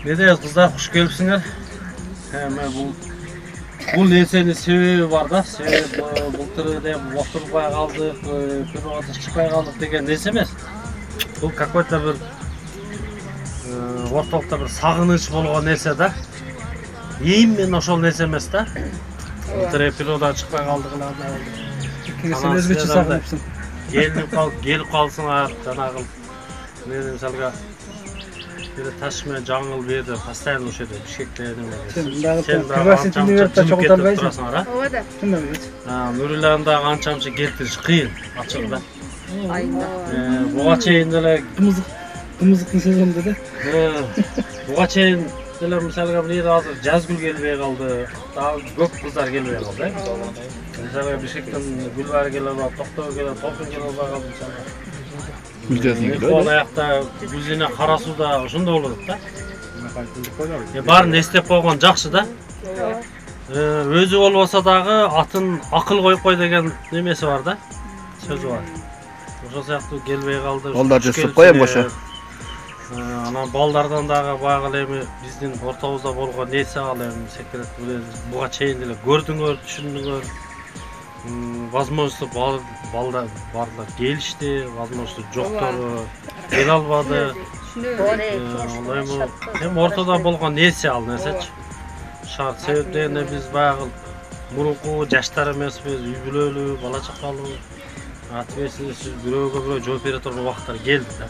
Dede kızlar hoş gelipsingler. Hemen bu neseni sebebi var da, sebebi былтыр de oturmaya kaldık, kırmızı çıkmaya kaldık degen nesi емес. Bu какой-то bir ortalıkta bir sağınış bolgan nese da. Emin ошол нерсе эмес да. Былтыр пилодан чыкпай калдыгынан да. Сен өзгөчө сагынапсың. Келип калсыңар жанагы. Мен мисалга бир таш менен жаңыл берди, постоянно ошо жерде Бишкекте неме. Сен пригласительный университетте чогултанбайсың. Ооба. Нуриланы да канчамчы келтириш кыйын, ачыгы да. Буга чейин деле Кымызыктын сезонунда да. Буга чейин деле мисалга мына азыр жазгүл келбей калды. Дагы көп кыздар келбей калды. Мисалга Бишкектен Гүлбар келип, Токтоо келип, Толкун келип калды мисалга. Гүлжазин аякта Гүлзина Карасууда ошондой болот да. Баарын эстеп койгон жакшы да. Өзү болбосо дагы атын акыл коюп кой деген немеси бар да. Сөзү бар. Ошол сыяктуу келбей калды. Балдар жыштып коем ошо. Анан балдардан дагы баягы эми биздин ортобузда болгон нерсе ал эми секрет буга чейин эле көрдүңөр, түшүндүңөр. Возможности балдар келишти, возможности жоктору келе албады. Эми ортодо болгон нерсе ал нерсечи. Шарт себеп дегенде биз баягы мурунку жаштар эмеспиз, үй бүлөлүү, бала чакалуу. Ответственность бирөөгө жооп бере турган убакыттар келди да.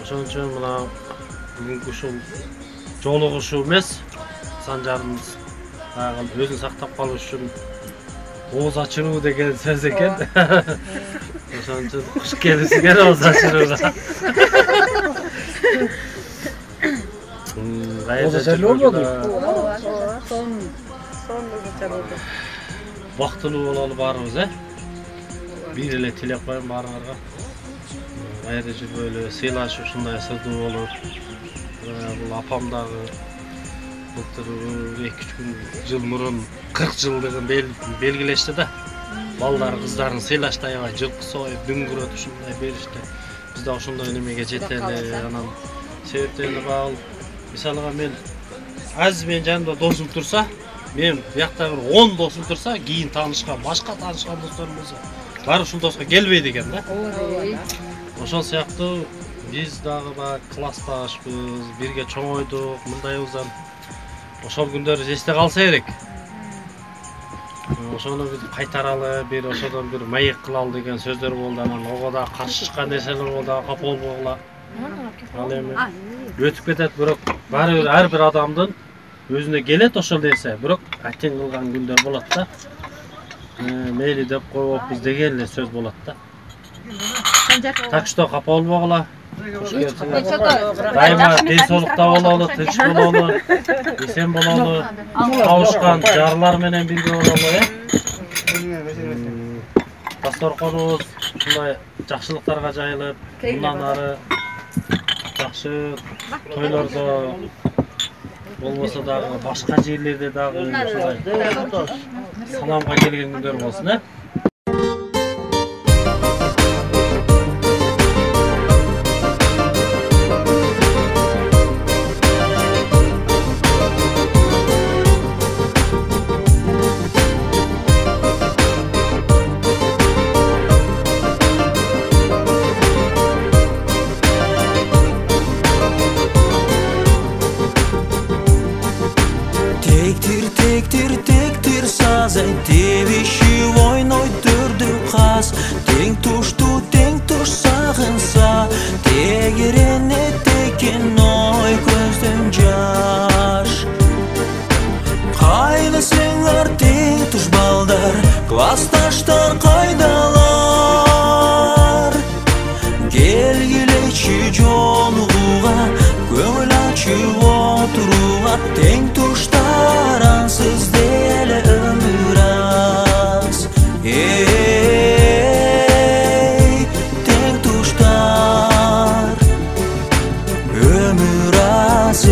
Ошон үчүн мына бүгүнкү ушул жолугушуу эмес, Санжарыбыз баягы өзүн сактап калыш үчүн ооз ачыруу деген сөз экен. Ошон үчүн куш келипсиңер ооз ачырууга. Ооз ачыруу болбоду? Бактылуу бололу баарыбыз, бир эле тилеп коем баарыңарга. Айры жүрүп эле сыйлашып ушундай сырдуу болуп, бул апам дагы былтыр 2-3 жыл мурун 40 жылдыгын белгилешти да. Балдар кыздарын сыйлашты, аябай жылкы союп, дүңгүрөт ушундай беришти. Биз да ошондой немеге жетели. Анан себептен баал мисалга мен азиз менин жанымда досум турса, мен биякта бир 10 досум турса, кийин таанышкан, башка таанышкан досторум болсо, баары ушул доска келбейт экен да. Ошол сыяктуу биз дагы баягы классташпыз, бирге чоңойдук, мындайбыздан. Ошол күндөрү эсте калса керек. Ошону биз кайтаралы, бир ошодон бир маек кылалы деген сөздөр болду. Анан ого да каршы чыккан нерселер болду, капа болбогула. Ал эми өтүп кетет, бирок баары бир ар бир адамдын өзүнө келет ошол нерсе, бирок атең кылган күндөр болот да. Мейли деп коебуз деген эле сөз болот да. Так что капа болбогула. Дайыма ден соолукта бололу, тынч бололу, эсен бололу, кабышкан жарлар менен бирге бололу, дасторконубуз ушундай жакшылыктарга жайылып, мындан ары жакшы тойлордо болбосо дагы башка жерлерде дагы ушундай саламга келген күндөр болсун, Тектир сазай, тебишип ойнойт төрдү каз. Тең туш сагынса, тегеренет экен ой көздөн жаш. Кайдасыңар тең туш балдар, классташтар кайдалар? Келгилечи жолугуга, көңүл ачып отурууга. Тең туштар ансыз деле өмүр аз. Тең туштар өмүр аз.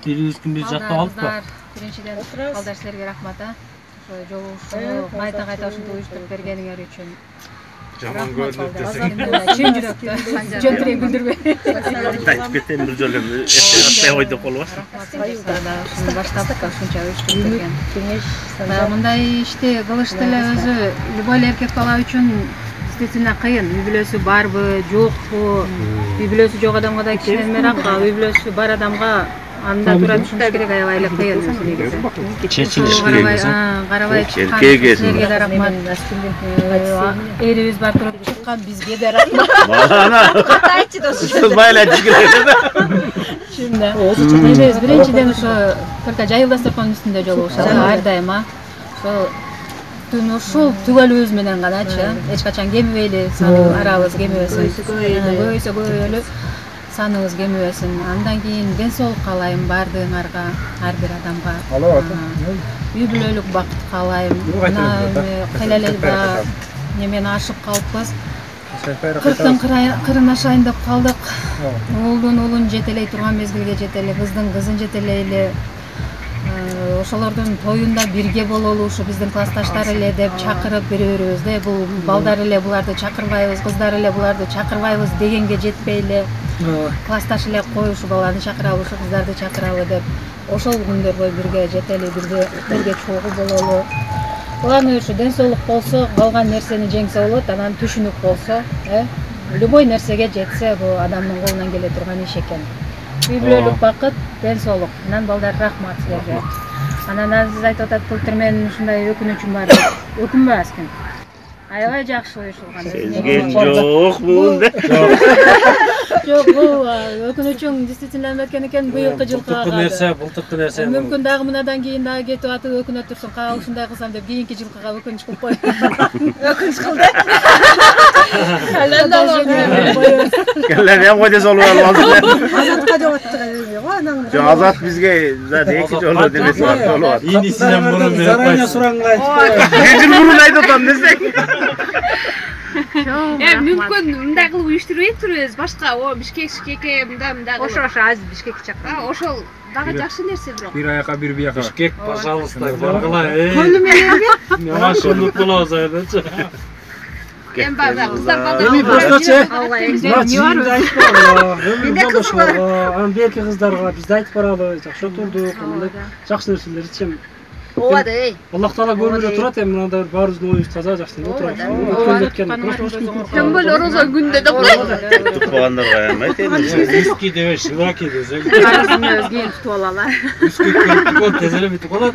Бирибиздин бир жакта алыппы. Биринчиден балдар силерге рахмат, ошо жолугушууну кайта ушинтип уюштуруп бергениңер үчүн. Жаман көрүнөт десең. Чын жүрөктөн жөнтүрөй билдирбей. Айтып кетейин бир жолу. Эсте ойдоп болбош. Ушуну баштап ушунча уюштуруп берген. Мындай ишти кылышты эле өзү любой эркек бала үчүн действительно кыйын. Үй бүлөсү барбы, жокпу? Үй бүлөсү жок адамга да кичинен мерак, үй бүлөсү бар адамга анда тура түшүнүш керек, аябай эле кыйын негизи. Чечилиш керек. Карабай чыккан силерге да рахмат. Эрибиз бар туруп чыккан бизге да рахмат. Айтчы досу. Байла жигилет. Чында. Эмес, биринчиден ошо только жайыл дасторконун үстүндө жолугушат ар дайым. Ушул түгөлүбүз менен ганачы, эч качан кемибейли, саны арабыз кемибесин. Көбөйсө көбөйлү, саныбыз кемибесин. Андан кийин ден соолук каалайм баардыгыңарга, ар бир адамга. Үй бүлөлүк бакыт каалайм. Кыйла эле немен ашып калыппыз. 40-тын кырын ашайын деп калдык. Уулдун уулун жетелей турган мезгилге жетели, кыздын кызын жетелейли. Ошолордун тоюнда бирге бололу, ушу биздин классташтар эле деп чакырып беребиз да. Бул балдар эле буларды чакырбайбыз, кыздар эле буларды чакырбайбыз дегенге жетпейли. Классташ эле кой ушу баланы чакырабы, ушу кыздарды чакырабы деп. Ошол күндөргө бирге жетели, бирге чогуу бололу. Главное ушу ден соолук болсо, калган нерсени жеңсе болот, анан түшүнүк болсо, любой нерсеге жетсе, бул адамдын колунан келе турган иш экен. Үй бүлөлүк бакыт, ден соолук. Анан балдар рахмат силерге. Анан азиз айтып атат, былтыр менин ушундай өкүнүчүм бар деп. Өкүнбө аскин. Аябай жакшы уюшулган. Жок бул да. Жок, бул өкүнүчүң действительно эметкен экен быйылкы жылкы. Былтыркы нерсе. Мүмкүн дагы мынадан кийин дагы кетип атып өкүнөт турсун, каа ушундай кылсам деп кийинки жылкыга өкүнүч кылып кой. Өкүнүч кылды. Келлер эм койдо жолу алды. Азатка жоготтук го анан. Жок, Азат бизге зат эки жолу демес бар, жолу бар. Инисинен мурун зарания суранга айтып. Бир жыл мурун айтып атам десең. Мүмкүн мындай кылып уюштурбай турбуз, башка Бишкекке мындай Ошо азыр Бишкекке чакырып. ошол дагы жакшы нерсе бирок. Bir аяка bir бияка. Бишкек, пожалуйста, баргыла. Көнү менен Машынып болобуз айдачы. Эми баба кыздар Эми башкача. Алла Анан берки кыздарга биз айтып баралы, жакшы отурдук, мындай жакшы нерселер ичем. Ооба эй. Аллах Таала көрүнө турат, эми мындай баарыбыздын оюбуз таза, жакшы отурабыз. Өткөн кеткен. Тем более орозо күндө деп кой. Тукпагандарга эмет эми. Виски деп шыбаки десең. Арасында кийин тутуп алалы. Виски көп тезелеп бүтүп калат.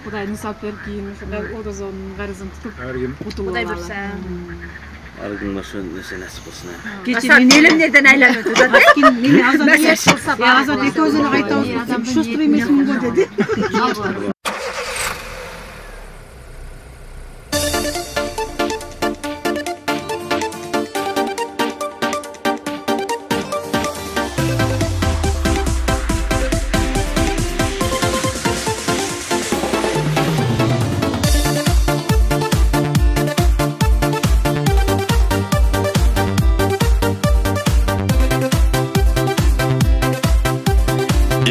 Кудайдын сап берип кийин ушундай орозонун гарызын тутуп утуп Кудай алалы. берсе. Аргын ошо нерсе насип болсун. Кечи мен элемдерден айланып өтөт. Мени азат эки өзүнө кайта шустур эмесмин го деди.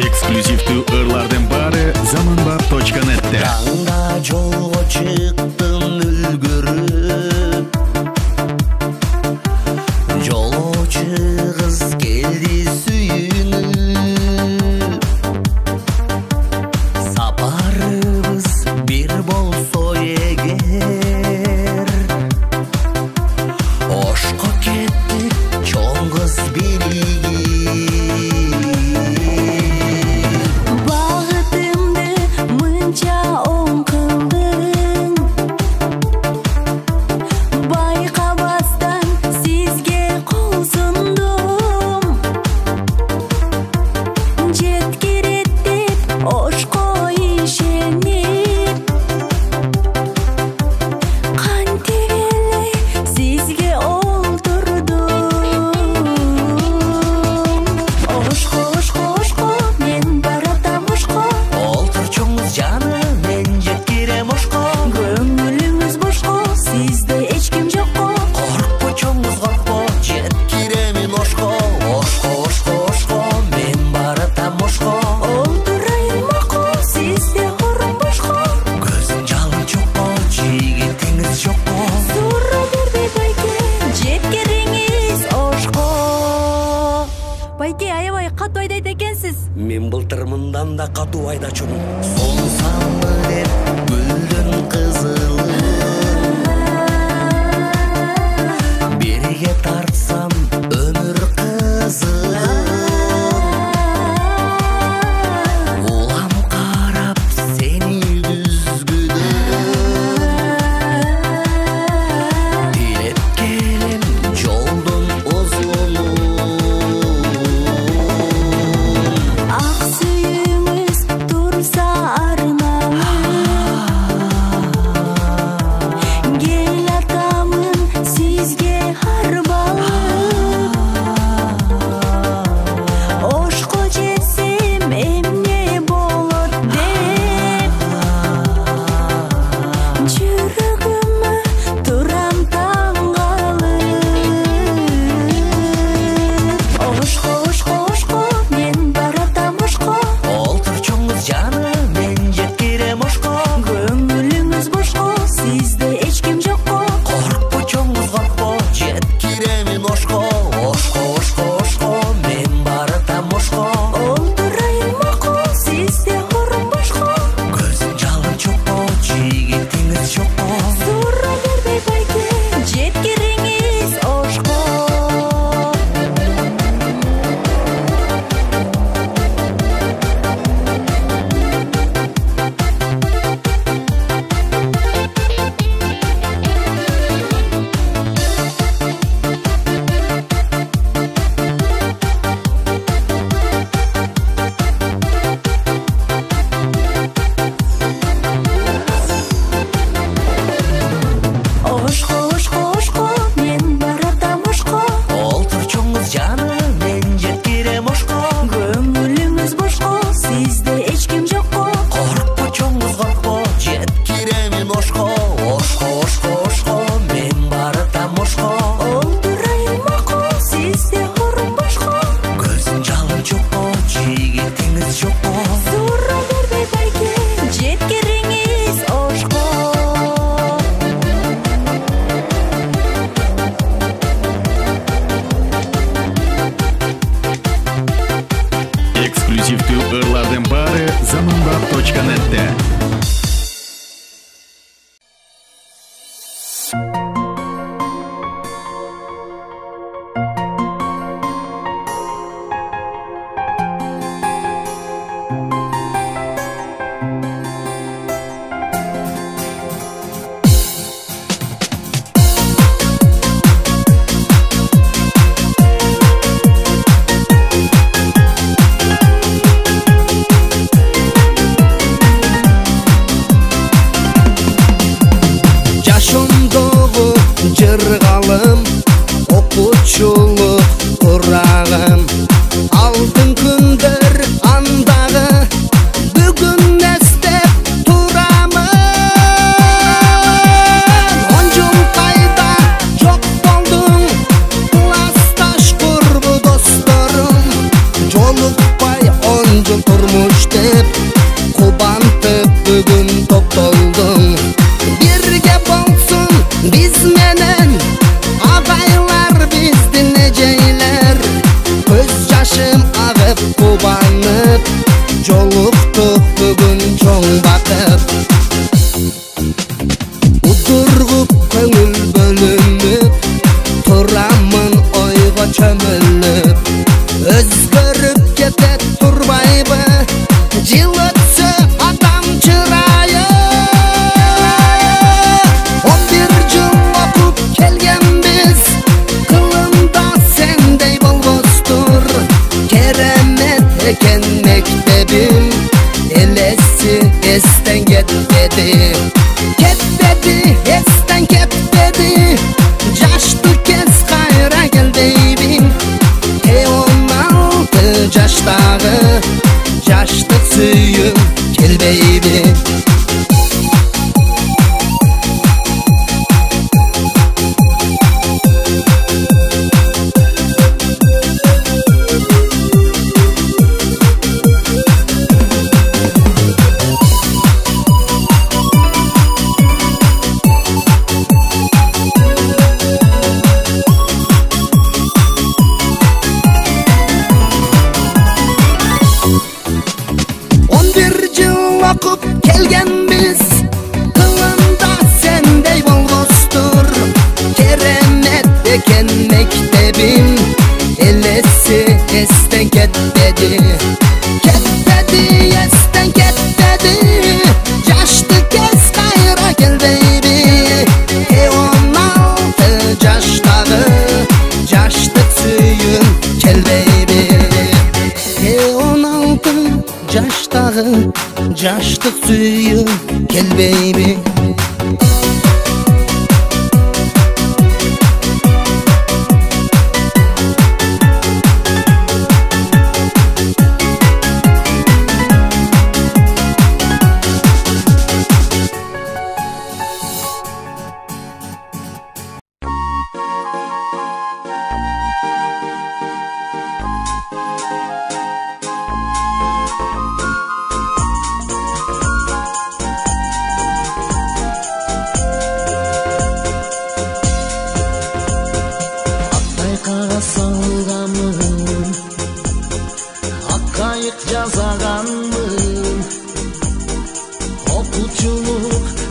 Эксклюзивдүү ырлардын баары zamanbap.net'te. Таңда жолго чыктым үлгүрүп, жолоочу кыз келди сүйүнүп, сапарыбыз бир болсо эгер, ошко кеттик чоң кыз бириги. Багытымды мынча оң кылдың, да катуу айдачумун. Солсамы деп гүлдүн кызылы бирге тартсам өмүр кызы улам карап сени күзгүдө тилеп келем жолдун узуну ак сүйүңүз турса арманым кел атамын сизге арбалып ошко жетсем эмне болот деп жүрөгүмө турам таң калып ошко ошко ошко мен баратам ошко Олтур чоңуз жаны мен жеткирем ошко көңүлүңүз бошко сизде эч ким жокко Коркпо чоңуз коркпо жеткиремин ошко Ошко ошко ошко мен баратам ошко олтурайын мокко сизде орун бошко Көзүң жалын чокко жигитиңиз жокко сура бербей байке жеткириңиз ошко ошко ошко ошко мен баратам ошко Олтур чоңуз жаны мен жеткирем ошко көңүлүңүз бошко сизде эч ким жокко Коркпо чоңуз коркпо жеткиремин ошко Ошко ошко ошко мен баратам ошко олтурайын мокко сизде орун бошко Көзүң жалын чокко жигитиңиз жокко сура бербей байке жеткириңиз ошко Эксклюзивдүү ырлардын баары zamanbap.net'te. Жашымдогу жыргалым окуучулук курагым алтын күндөр андагы бүгүн эстеп турамын 10 жыл кайда жок болдуң классташ курбу досторум жолукпай 10 жыл турмуш деп кубантып бүгүн топтолдуң бирге болсун биз менен агайлар биздин эжейлер көз жашым агып кубанып жолуктук бүгүн чоң бакыт удургуп көңүл бөлүнүп турамын ойго чөмүлүп өзгөрүп кетет турбайбы жыл өтсө адам чырайы 11 жыл окуп келгенбиз кылымда сендей болбостур керемет экен мектебим элеси эстен кетпеди эстен кетпеди жашты кез кайра кел дейбин 16 жаштагы жаштык сүйүм келбейби okup kelgenmiz. Kılında sendey bolgostur, keremet eken mektebim. Elesi esten ketmedi, ketmedi, esten ketmedi. Yaşlı kez kayra gel baby. 16 yaştağı, yaşlık suyun gel baby. 16 yaştağı, yaşlık suyun gel baby. Salgamın, hakkayık yazaganmın, okuculuk